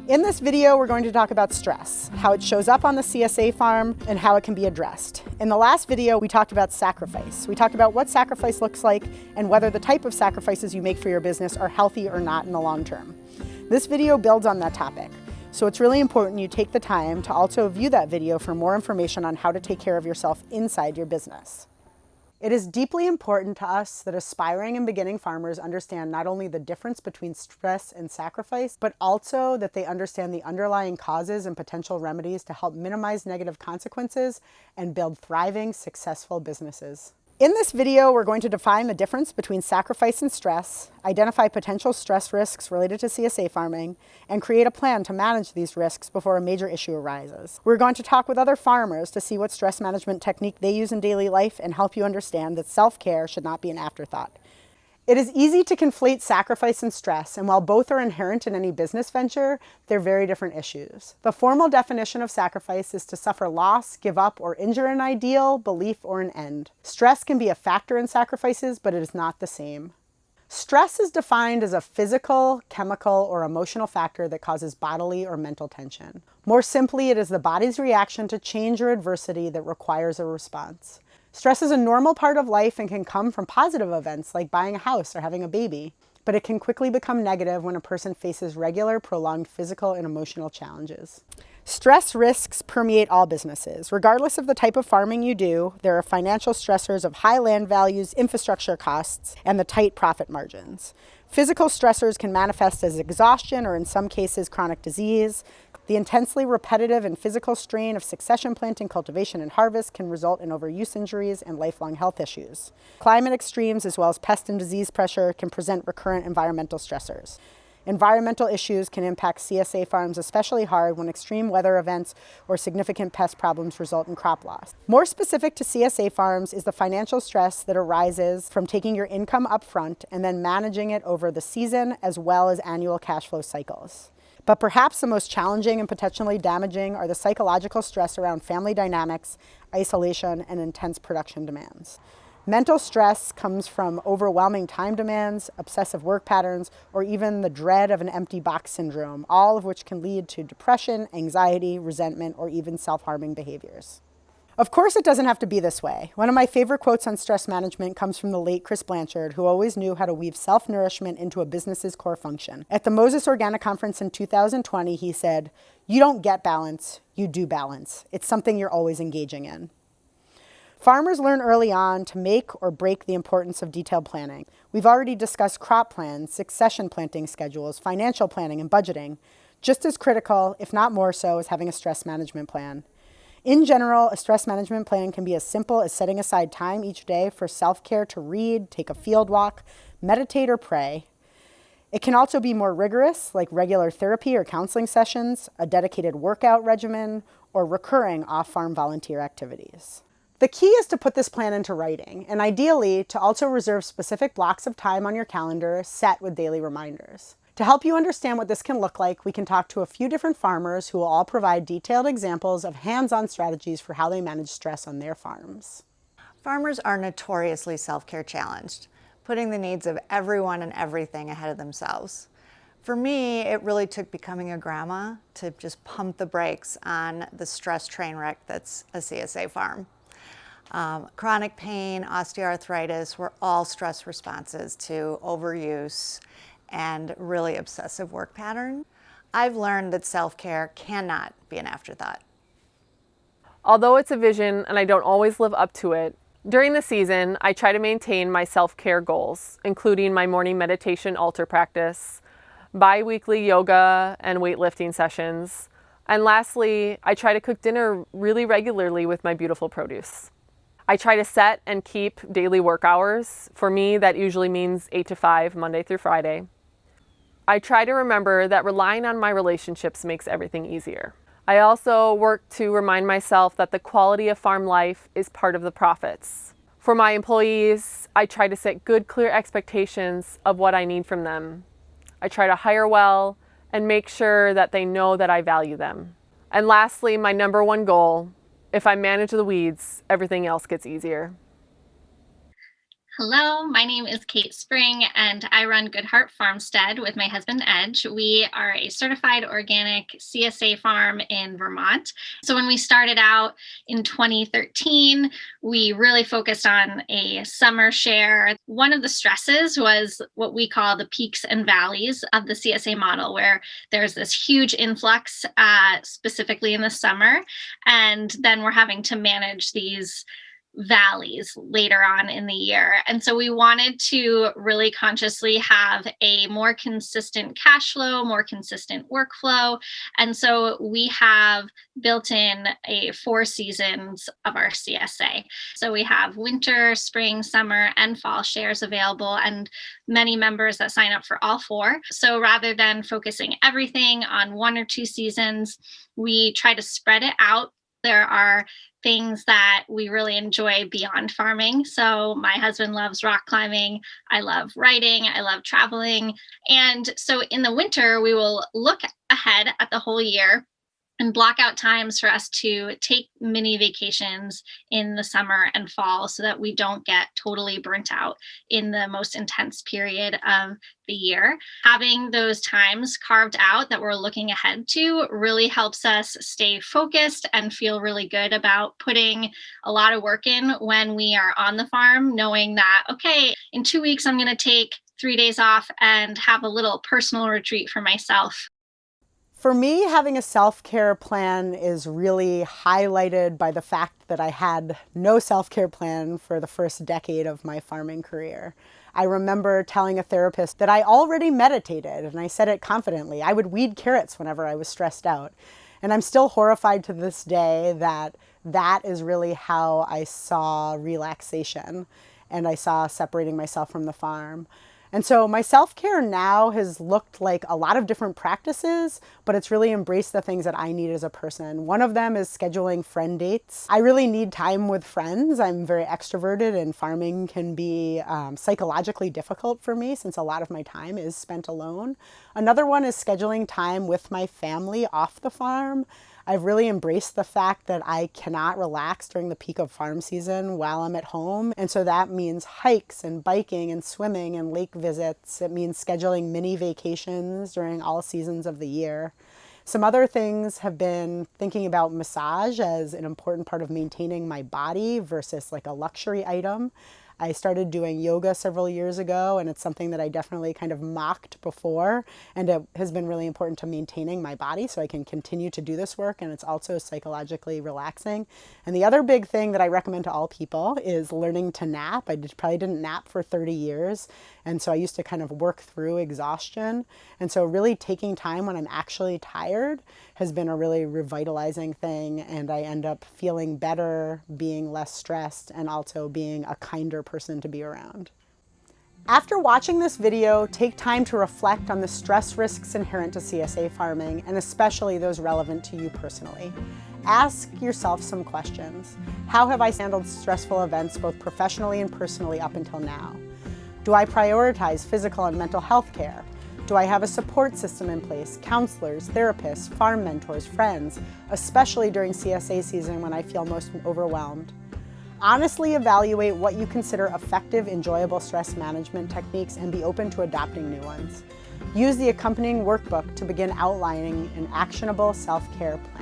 In this video, we're going to talk about stress, how it shows up on the CSA farm, and how it can be addressed. In the last video, we talked about sacrifice. We talked about what sacrifice looks like and whether the type of sacrifices you make for your business are healthy or not in the long term. This video builds on that topic, so it's really important you take the time to also view that video for more information on how to take care of yourself inside your business. It is deeply important to us that aspiring and beginning farmers understand not only the difference between stress and sacrifice, but also that they understand the underlying causes and potential remedies to help minimize negative consequences and build thriving, successful businesses. In this video, we're going to define the difference between sacrifice and stress, identify potential stress risks related to CSA farming, and create a plan to manage these risks before a major issue arises. We're going to talk with other farmers to see what stress management technique they use in daily life and help you understand that self-care should not be an afterthought. It is easy to conflate sacrifice and stress, and while both are inherent in any business venture, they're very different issues. The formal definition of sacrifice is to suffer loss, give up, or injure an ideal, belief, or an end. Stress can be a factor in sacrifices, but it is not the same. Stress is defined as a physical, chemical, or emotional factor that causes bodily or mental tension. More simply, it is the body's reaction to change or adversity that requires a response. Stress is a normal part of life and can come from positive events like buying a house or having a baby, but it can quickly become negative when a person faces regular, prolonged physical and emotional challenges. Stress risks permeate all businesses. Regardless of the type of farming you do, there are financial stressors of high land values, infrastructure costs, and the tight profit margins. Physical stressors can manifest as exhaustion or in some cases chronic disease. The intensely repetitive and physical strain of succession planting, cultivation, and harvest can result in overuse injuries and lifelong health issues. Climate extremes as well as pest and disease pressure can present recurrent environmental stressors. Environmental issues can impact CSA farms especially hard when extreme weather events or significant pest problems result in crop loss. More specific to CSA farms is the financial stress that arises from taking your income up front and then managing it over the season as well as annual cash flow cycles. But perhaps the most challenging and potentially damaging are the psychological stress around family dynamics, isolation, and intense production demands. Mental stress comes from overwhelming time demands, obsessive work patterns, or even the dread of an empty box syndrome, all of which can lead to depression, anxiety, resentment, or even self-harming behaviors. Of course, it doesn't have to be this way. One of my favorite quotes on stress management comes from the late Chris Blanchard, who always knew how to weave self-nourishment into a business's core function. At the Moses Organic Conference in 2020, he said, "You don't get balance, you do balance. It's something you're always engaging in." Farmers learn early on to make or break the importance of detailed planning. We've already discussed crop plans, succession planting schedules, financial planning, and budgeting. Just as critical, if not more so, is having a stress management plan. In general, a stress management plan can be as simple as setting aside time each day for self-care to read, take a field walk, meditate, or pray. It can also be more rigorous, like regular therapy or counseling sessions, a dedicated workout regimen, or recurring off-farm volunteer activities. The key is to put this plan into writing, and ideally to also reserve specific blocks of time on your calendar set with daily reminders. To help you understand what this can look like, we can talk to a few different farmers who will all provide detailed examples of hands-on strategies for how they manage stress on their farms. Farmers are notoriously self-care challenged, putting the needs of everyone and everything ahead of themselves. For me, it really took becoming a grandma to just pump the brakes on the stress train wreck that's a CSA farm. Chronic pain, osteoarthritis were all stress responses to overuse and really obsessive work pattern. I've learned that self-care cannot be an afterthought. Although it's a vision and I don't always live up to it, during the season, I try to maintain my self-care goals, including my morning meditation altar practice, bi-weekly yoga and weightlifting sessions, and lastly, I try to cook dinner really regularly with my beautiful produce. I try to set and keep daily work hours. For me, that usually means 8 to 5, Monday through Friday. I try to remember that relying on my relationships makes everything easier. I also work to remind myself that the quality of farm life is part of the profits. For my employees, I try to set good, clear expectations of what I need from them. I try to hire well and make sure that they know that I value them. And lastly, my number one goal, if I manage the weeds, everything else gets easier. Hello, my name is Kate Spring, and I run Good Heart Farmstead with my husband Edge. We are a certified organic CSA farm in Vermont. So when we started out in 2013, we really focused on a summer share. One of the stresses was what we call the peaks and valleys of the CSA model, where there's this huge influx, specifically in the summer, and then we're having to manage these valleys later on in the year. And so we wanted to really consciously have a more consistent cash flow, more consistent workflow. And so we have built in 4 seasons of our CSA. So we have winter, spring, summer, and fall shares available, and many members that sign up for all 4. So rather than focusing everything on 1 or 2 seasons, we try to spread it out. There are things that we really enjoy beyond farming. So my husband loves rock climbing. I love writing. I love traveling. And so in the winter, we will look ahead at the whole year and block out times for us to take mini vacations in the summer and fall so that we don't get totally burnt out in the most intense period of the year. Having those times carved out that we're looking ahead to really helps us stay focused and feel really good about putting a lot of work in when we are on the farm, knowing that, okay, in 2 weeks, I'm going to take 3 days off and have a little personal retreat for myself. For me, having a self-care plan is really highlighted by the fact that I had no self-care plan for the first decade of my farming career. I remember telling a therapist that I already meditated, and I said it confidently. I would weed carrots whenever I was stressed out. And I'm still horrified to this day that that is really how I saw relaxation, and I saw separating myself from the farm. And so my self-care now has looked like a lot of different practices, but it's really embraced the things that I need as a person. One of them is scheduling friend dates. I really need time with friends. I'm very extroverted, and farming can be psychologically difficult for me since a lot of my time is spent alone. Another one is scheduling time with my family off the farm. I've really embraced the fact that I cannot relax during the peak of farm season while I'm at home. And so that means hikes and biking and swimming and lake visits. It means scheduling mini vacations during all seasons of the year. Some other things have been thinking about massage as an important part of maintaining my body versus like a luxury item. I started doing yoga several years ago, and it's something that I definitely kind of mocked before, and it has been really important to maintaining my body so I can continue to do this work, and it's also psychologically relaxing. And the other big thing that I recommend to all people is learning to nap. I probably didn't nap for 30 years, and so I used to kind of work through exhaustion. And so really taking time when I'm actually tired has been a really revitalizing thing, and I end up feeling better, being less stressed, and also being a kinder person to be around. After watching this video, take time to reflect on the stress risks inherent to CSA farming, and especially those relevant to you personally. Ask yourself some questions. How have I handled stressful events both professionally and personally up until now? Do I prioritize physical and mental health care? Do I have a support system in place, counselors, therapists, farm mentors, friends, especially during CSA season when I feel most overwhelmed? Honestly evaluate what you consider effective, enjoyable stress management techniques and be open to adopting new ones. Use the accompanying workbook to begin outlining an actionable self-care plan.